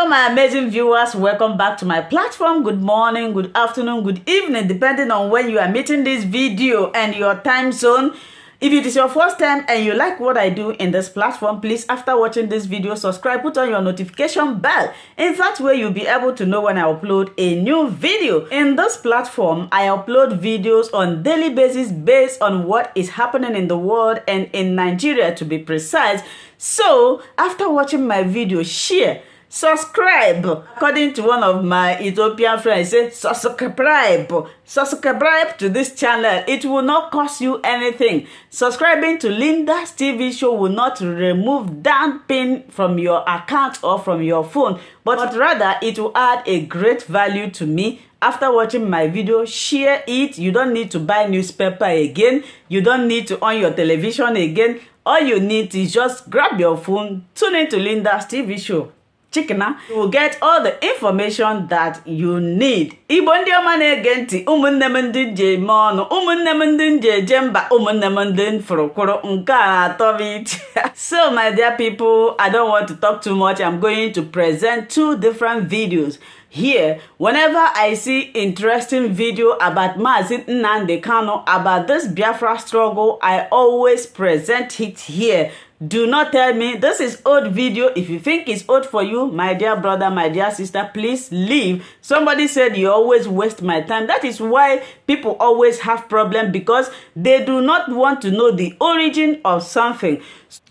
Hello my amazing viewers, welcome back to my platform. Good morning, good afternoon, good evening, depending on when you are meeting this video and your time zone. If it is your first time and you like what I do in this platform, please, after watching this video, subscribe, put on your notification bell. In that way, you'll be able to know when I upload a new video. In this platform, I upload videos on daily basis based on what is happening in the world and in Nigeria, to be precise. So, after watching my video, share, subscribe. According to one of my Ethiopian friends, say subscribe to this channel. It will not cost you anything. Subscribing to Linda's TV show will not remove that pin from your account or from your phone, but rather it will add a great value to me. After watching my video, share it. You don't need to buy newspaper again. You don't need to on your television again. All you need is just grab your phone, tune into Linda's TV show. Chikena, you will get all the information that you need. Igbo ndị ọma na-ege ntị, ụmụnne m ndị nje eme ọnụ, ụmụnne m ndị nje eje mba, ụmụnne m ndị mfụrụkwụrụ, nke a na-atọ m iche. So my dear people, I don't want to talk too much. I'm going to present two different videos here. Whenever I see interesting video about Mazi Nnamdi Kanu, about this Biafra struggle, I always present it here. Do not tell me this is old video. If you think it's old for you, my dear brother, my dear sister, please leave. Somebody said you always waste my time. That is why people always have problems, because they do not want to know the origin of something.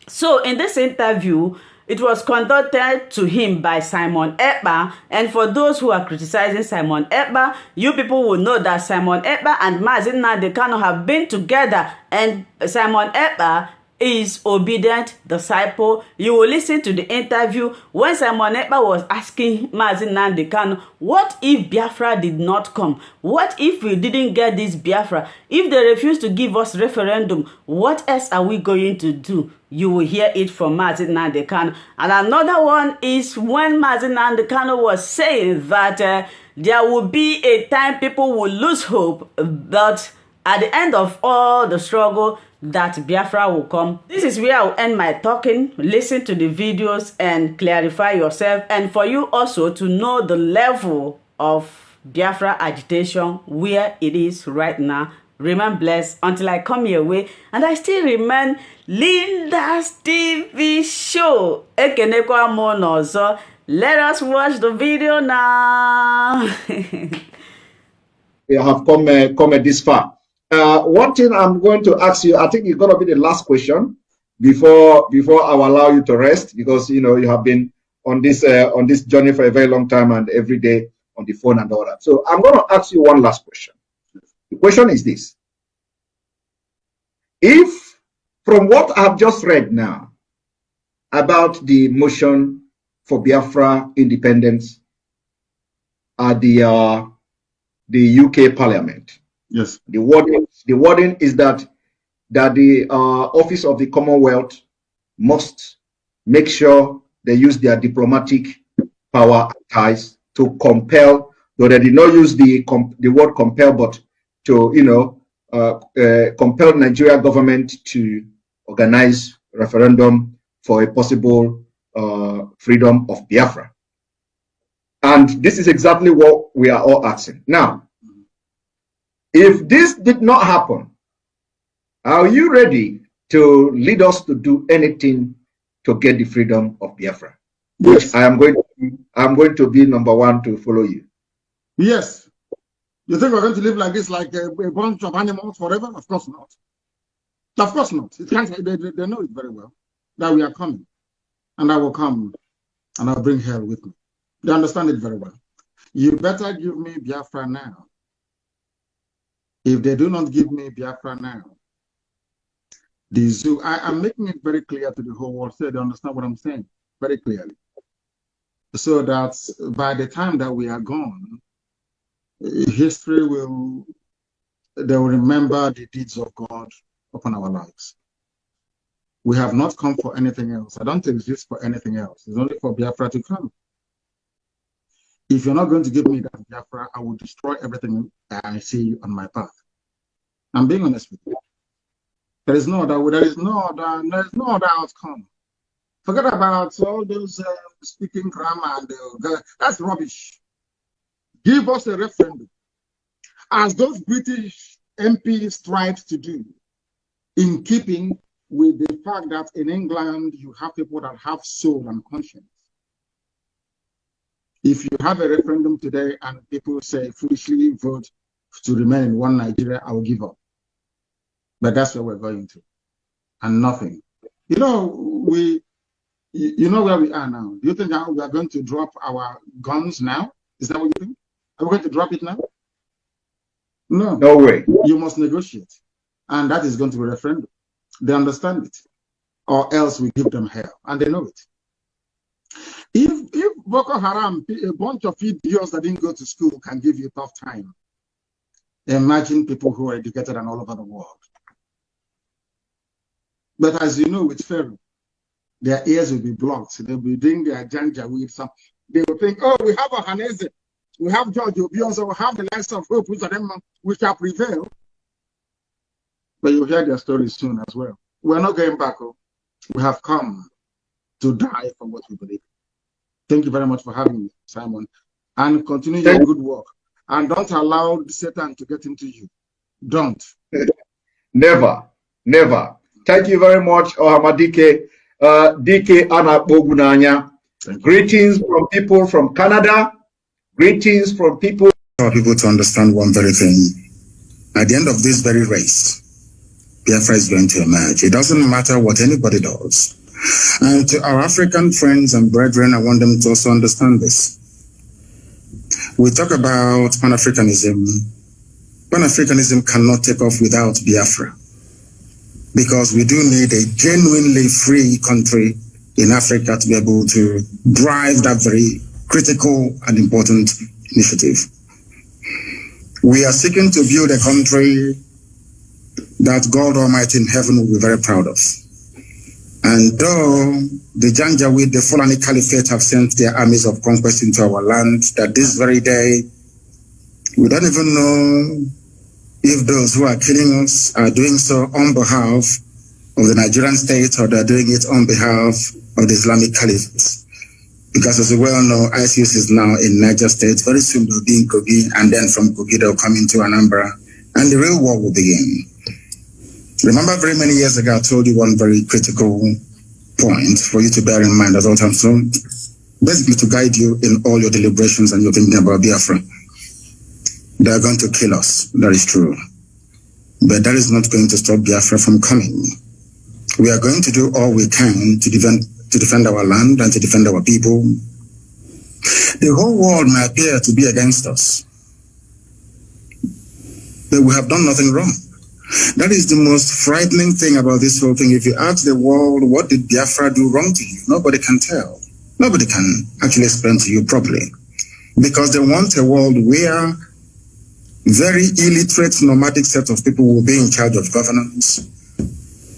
So in this interview, it was conducted to him by Simon Epka, and for those who are criticizing Simon Epka, you people will know that Simon Epka and Mazi Nnamdi Kanu have been together, and Simon Epka is obedient disciple. You will listen to the interview when Simon Epka was asking Mazi Nnamdi Kanu, what if Biafra did not come? What if we didn't get this Biafra? If they refuse to give us referendum, what else are we going to do? You will hear it from Mazi Nnamdi Kanu. And another one is when Mazi Nnamdi Kanu was saying that there will be a time people will lose hope, but at the end of all the struggle, that Biafra will come. This is where I'll end my talking. Listen to the videos and clarify yourself, and for you also to know the level of Biafra agitation, where it is right now. Remain blessed until I come your way, and I still remain Linda's TV show. Ekenekwa mo nozo. Let us watch the video now. We have come this far. One thing I'm going to ask you, I think it's going to be the last question before I will allow you to rest, because you know you have been on this journey for a very long time and every day on the phone and all that. So I'm going to ask you one last question. The question is this: if from what I've just read now about the motion for Biafra independence at the UK Parliament, yes, the wording is that the Office of the Commonwealth must make sure they use their diplomatic power and ties to compel, though they did not use the word compel, but to compel Nigeria government to organize referendum for a possible freedom of Biafra. And this is exactly what we are all asking now. If this did not happen, are you ready to lead us to do anything to get the freedom of Biafra? Yes. Which I'm going to be number one to follow you. Yes. You think we're going to live like this, like a bunch of animals forever? Of course not. Of course not. It can't, they know it very well that we are coming, and I will come, and I'll bring hell with me. They understand it very well. You better give me Biafra now. If they do not give me Biafra now, the zoo, I am making it very clear to the whole world so they understand what I'm saying very clearly. So that by the time that we are gone, history they will remember the deeds of God upon our lives. We have not come for anything else. I don't exist for anything else. It's only for Biafra to come. If you're not going to give me that Biafra, I will destroy everything I see on my path. I'm being honest with you. There is no other outcome. Forget about all those speaking grammar and that's rubbish. Give us a referendum, as those British MPs tried to do, in keeping with the fact that in England you have people that have soul and conscience. If you have a referendum today and people say foolishly vote to remain in one Nigeria, I will give up. But that's where we're going to, and nothing. You know, you know where we are now. Do you think we are going to drop our guns now? Is that what you think? Are we going to drop it now? No. No way. You must negotiate. And that is going to be a referendum. They understand it. Or else we give them hell. And they know it. If Boko Haram, a bunch of idiots that didn't go to school, can give you a tough time, imagine people who are educated and all over the world. But as you know, with Pharaoh, their ears will be blocked. They'll be doing their janja with some. They will think, oh, we have a Hanese, we have George Obiozo, we have the likes of Hope, we shall prevail. But you'll hear their stories soon as well. We're not going back. We have come to die for what we believe. Thank you very much for having me, Simon. And continue your good work. And don't allow Satan to get into you. Don't. Never. Never. Thank you very much, Ohamadike. DK Ana Bogunanya. Greetings from people from Canada. Greetings from people. For people to understand one very thing. At the end of this very race, Biafra is going to emerge. It doesn't matter what anybody does. And to our African friends and brethren, I want them to also understand this. We talk about Pan-Africanism. Pan-Africanism cannot take off without Biafra, because we do need a genuinely free country in Africa to be able to drive that very critical and important initiative. We are seeking to build a country that God Almighty in heaven will be very proud of. And though the Janjaweed, the Fulani Caliphate, have sent their armies of conquest into our land, that this very day, we don't even know if those who are killing us are doing so on behalf of the Nigerian state or they're doing it on behalf of the Islamic Caliphate. Because as we well know, ISIS is now in Niger State. Very soon they'll be in Kogi, and then from Kogi they'll come into Anambra, and the real war will begin. Remember, very many years ago, I told you one very critical point for you to bear in mind at all times. So basically to guide you in all your deliberations and your thinking about Biafra. They are going to kill us. That is true. But that is not going to stop Biafra from coming. We are going to do all we can to defend our land and to defend our people. The whole world may appear to be against us, but we have done nothing wrong. That is the most frightening thing about this whole thing. If you ask the world, what did Biafra do wrong to you? Nobody can tell. Nobody can actually explain to you properly. Because they want a world where very illiterate nomadic set of people will be in charge of governance,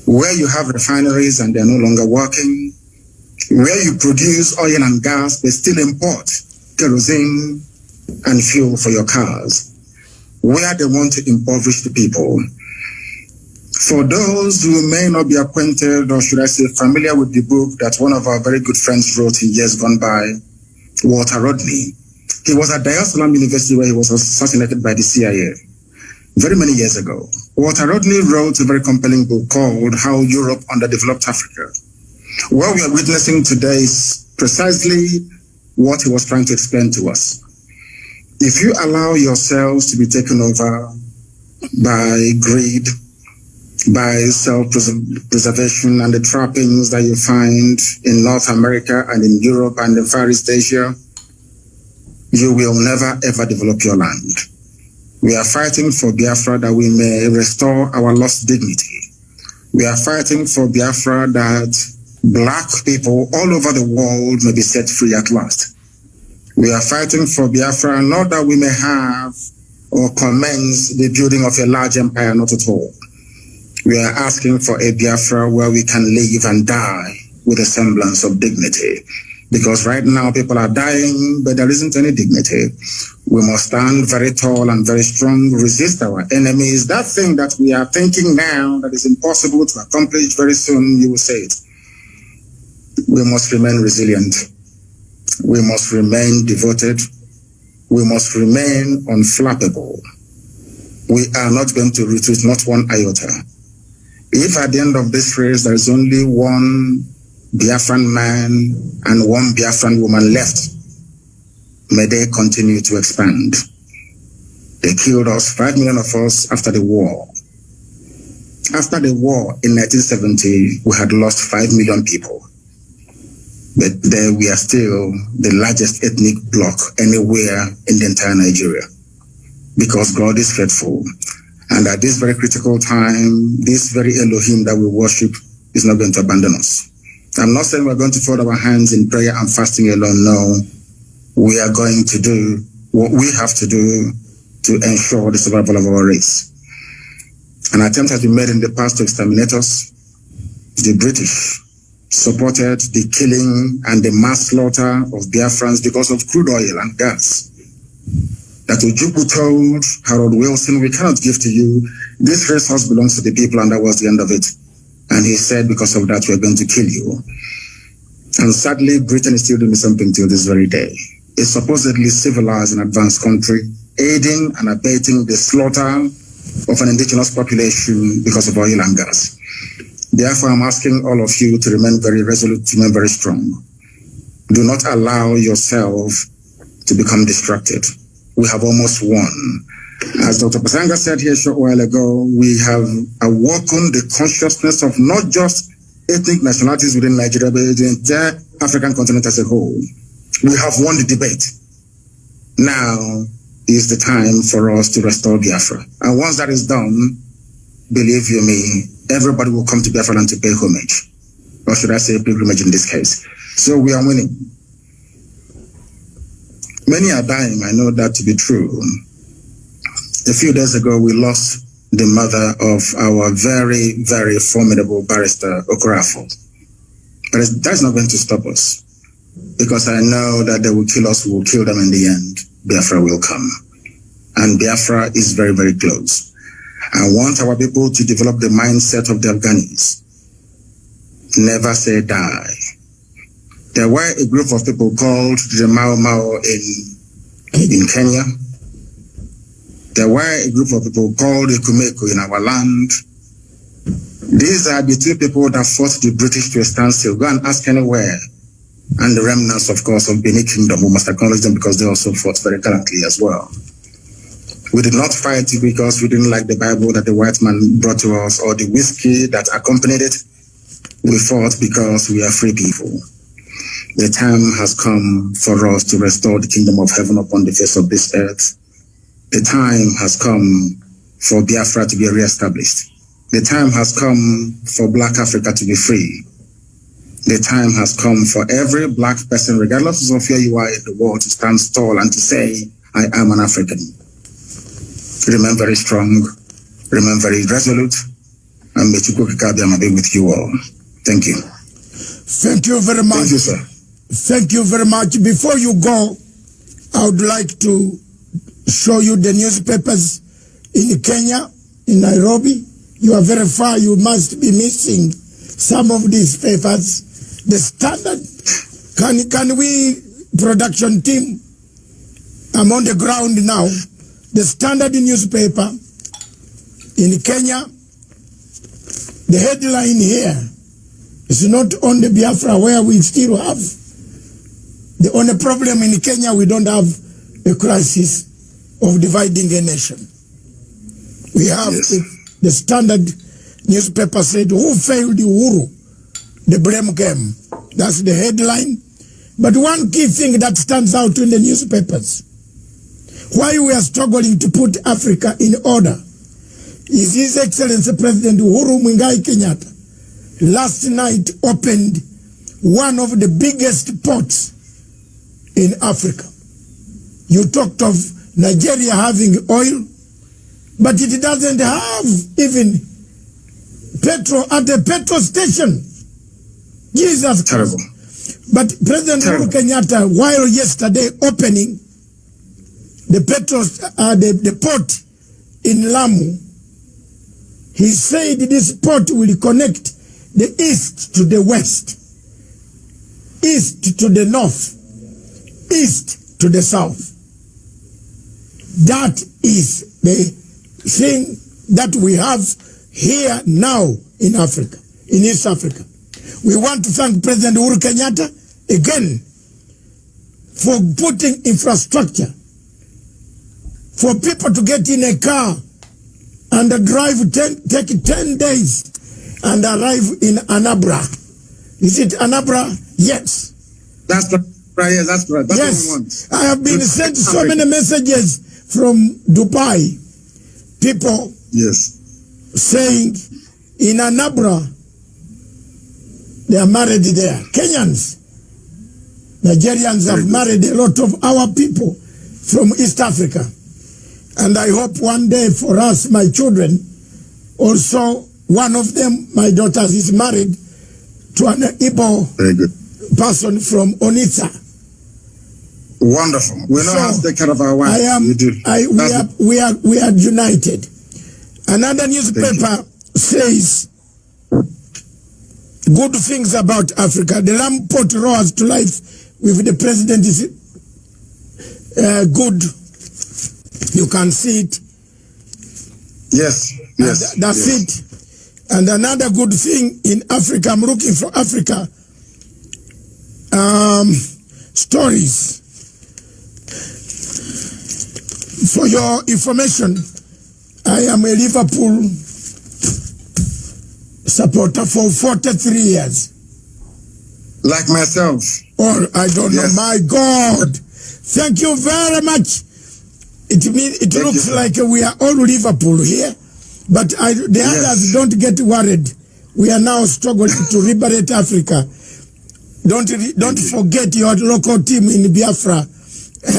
where you have refineries and they're no longer working, where you produce oil and gas but still import kerosene and fuel for your cars, where they want to impoverish the people. For those who may not be acquainted, or should I say familiar with the book that one of our very good friends wrote in years gone by, Walter Rodney. He was at Dar es Salaam University where he was assassinated by the CIA very many years ago. Walter Rodney wrote a very compelling book called How Europe Underdeveloped Africa. What we are witnessing today is precisely what he was trying to explain to us. If you allow yourselves to be taken over by greed, by self-preservation and the trappings that you find in North America and in Europe and in Far East Asia, you will never ever develop your land. We are fighting for Biafra that we may restore our lost dignity. We are fighting for Biafra that black people all over the world may be set free at last. We are fighting for Biafra not that we may have or commence the building of a large empire, not at all. We are asking for a Biafra where we can live and die with a semblance of dignity. Because right now people are dying, but there isn't any dignity. We must stand very tall and very strong, resist our enemies. That thing that we are thinking now that is impossible to accomplish very soon, you will say it. We must remain resilient. We must remain devoted. We must remain unflappable. We are not going to retreat, not one iota. If at the end of this race there is only one Biafran man and one Biafran woman left, may they continue to expand. They killed us, 5 million of us, after the war. After the war in 1970, we had lost 5 million people. But there we are still the largest ethnic bloc anywhere in the entire Nigeria. Because God is faithful. And at this very critical time, this very Elohim that we worship is not going to abandon us. I'm not saying we're going to fold our hands in prayer and fasting alone. No, we are going to do what we have to do to ensure the survival of our race. An attempt has been made in the past to exterminate us. The British supported the killing and the mass slaughter of Biafrans because of crude oil and gas. That Ojukwu told Harold Wilson, we cannot give to you. This resource belongs to the people, and that was the end of it. And he said, because of that, we're going to kill you. And sadly, Britain is still doing something till this very day. A supposedly civilized and advanced country, aiding and abating the slaughter of an indigenous population because of oil and gas. Therefore, I'm asking all of you to remain very resolute, to remain very strong. Do not allow yourself to become distracted. We have almost won. As Dr. Pasanga said here a short while ago, we have awoken the consciousness of not just ethnic nationalities within Nigeria, but the entire African continent as a whole. We have won the debate. Now is the time for us to restore Biafra. And once that is done, believe you me, everybody will come to Biafra and to pay homage. Or should I say pilgrimage in this case. So we are winning. Many are dying, I know that to be true. A few days ago, we lost the mother of our very, very formidable barrister, Okorafo. But that's not going to stop us. Because I know that they will kill us, we will kill them in the end. Biafra will come. And Biafra is very, very close. I want our people to develop the mindset of the Afghans. Never say die. There were a group of people called the Mau Mau in Kenya. There were a group of people called the Kumeko in our land. These are the two people that fought the British to a standstill. Go and ask anywhere. And the remnants, of course, of Benin Kingdom, we must acknowledge them because they also fought very gallantly as well. We did not fight because we didn't like the Bible that the white man brought to us or the whiskey that accompanied it. We fought because we are free people. The time has come for us to restore the kingdom of heaven upon the face of this earth. The time has come for Biafra to be reestablished. The time has come for Black Africa to be free. The time has come for every Black person, regardless of where you are in the world, to stand tall and to say, I am an African. Remain very strong, remain very resolute, and may Chukwu Kikabiyama be with you all. Thank you. Thank you very much. Thank you, sir. Thank you very much. Before you go, I would like to show you the newspapers in Kenya, in Nairobi. You are very far. You must be missing some of these papers. The Standard. Can we, production team? I'm on the ground now. The Standard newspaper in Kenya. The headline here is not on the Biafra where we still have. The only problem in Kenya, we don't have a crisis of dividing a nation. We have the Standard newspaper said, who failed Uhuru? The blame game. That's the headline. But one key thing that stands out in the newspapers, why we are struggling to put Africa in order, is His Excellency President Uhuru Muigai Kenyatta last night opened one of the biggest ports in Africa. You talked of Nigeria having oil, but it doesn't have even petrol at the petrol station. Jesus Christ. Terrible. But President Uhuru Kenyatta, while yesterday opening the petrol, the port in Lamu, he said this port will connect the east to the west. east to the north, east to the south. That is the thing that we have here now in Africa, in East Africa. We want to thank President Uhuru Kenyatta again for putting infrastructure for people to get in a car and take 10 days and arrive in Anambra. Is it Anambra? Yes. That's right. Yes, that's right. That's yes. what we want. I have been sent so many messages from Dubai. People saying in Anambra, they are married there. Kenyans, Nigerians have married a lot of our people from East Africa. And I hope one day for us, my children, also one of them, my daughters, is married to an Igbo person from Onitsha. Wonderful. We know how to take care of our wives. We are united. Another newspaper says good things about Africa. The lamp pot rose to life with the president is good. You can see it. Yes. Yes. And that's it. And another good thing in Africa, I'm looking for Africa stories. For your information, I am a Liverpool supporter for 43 years. Like myself. Or I don't know. My God. Thank you very much. It looks like we are all Liverpool here. But the others don't get worried. We are now struggling to liberate Africa. Don't forget your local team in Biafra.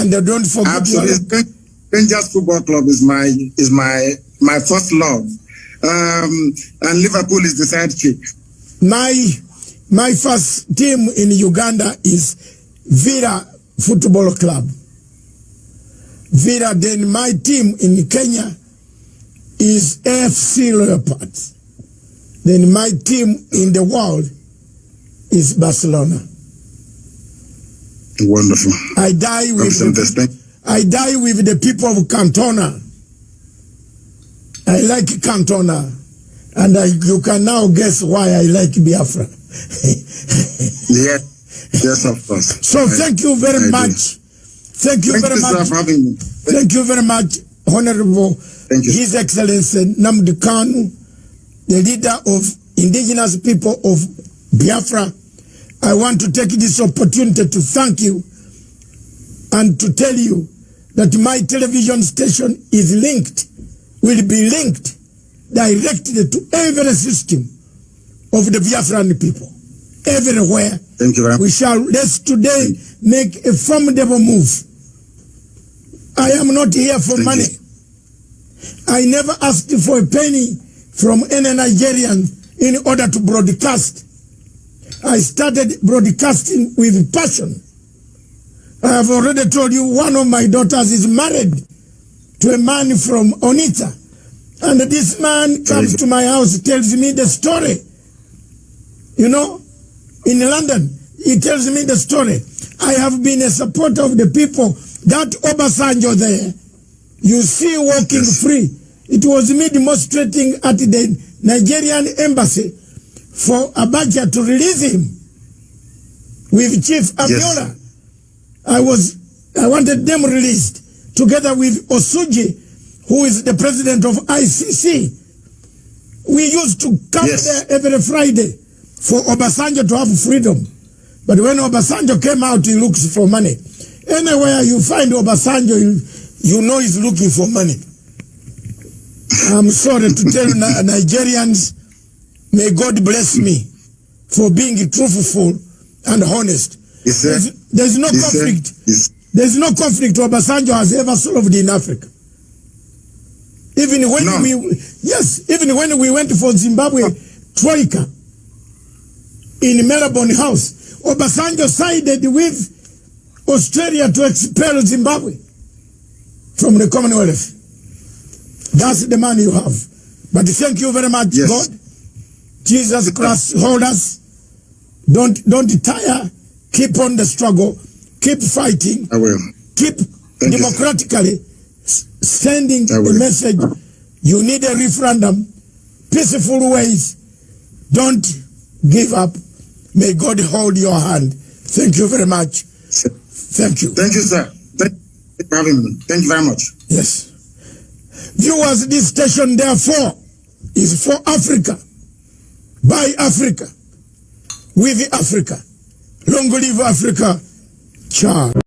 And don't forget Rangers Football Club is my first love, and Liverpool is the sidekick. My first team in Uganda is Villa Football Club. Villa. Then my team in Kenya is AFC Leopards. Then my team in the world is Barcelona. Wonderful. I die with the people of Cantona. I like Cantona. And you can now guess why I like Biafra. Yes, of course. So thank you very much. Thank you very much. Thank you very much, Honorable His Excellency Nnamdi Kanu, the leader of indigenous people of Biafra. I want to take this opportunity to thank you and to tell you that my television station is linked, will be linked directly to every system of the Biafran people. Everywhere. Thank you very much. We shall, let's today make a formidable move. I am not here for money. I never asked for a penny from any Nigerian in order to broadcast. I started broadcasting with passion. I have already told you one of my daughters is married to a man from Onitsha. And this man comes to my house, tells me the story. You know, in London, he tells me the story. I have been a supporter of the people. That Obasanjo there, you see walking free. It was me demonstrating at the Nigerian embassy for Abacha to release him with Chief Abiola. I wanted them released together with Osuji, who is the president of ICC. We used to come there every Friday for Obasanjo to have freedom. But when Obasanjo came out, he looks for money. Anywhere you find Obasanjo, you know he's looking for money. I'm sorry to tell Nigerians, may God bless me for being truthful and honest. There's no conflict. There's no conflict Obasanjo has ever solved in Africa. Even when even when we went for Zimbabwe Troika in Melbourne House, Obasanjo sided with Australia to expel Zimbabwe from the Commonwealth. That's the man you have. But thank you very much, God. Jesus Christ, hold us. Don't tire Keep on the struggle. Keep fighting. I will. Keep Thank democratically sending the message. You need a referendum. Peaceful ways. Don't give up. May God hold your hand. Thank you very much. Thank you. Thank you, sir. Thank you for having me. Thank you very much. Yes. Viewers, this station, therefore, is for Africa, by Africa, with Africa. Long live Africa. Ciao.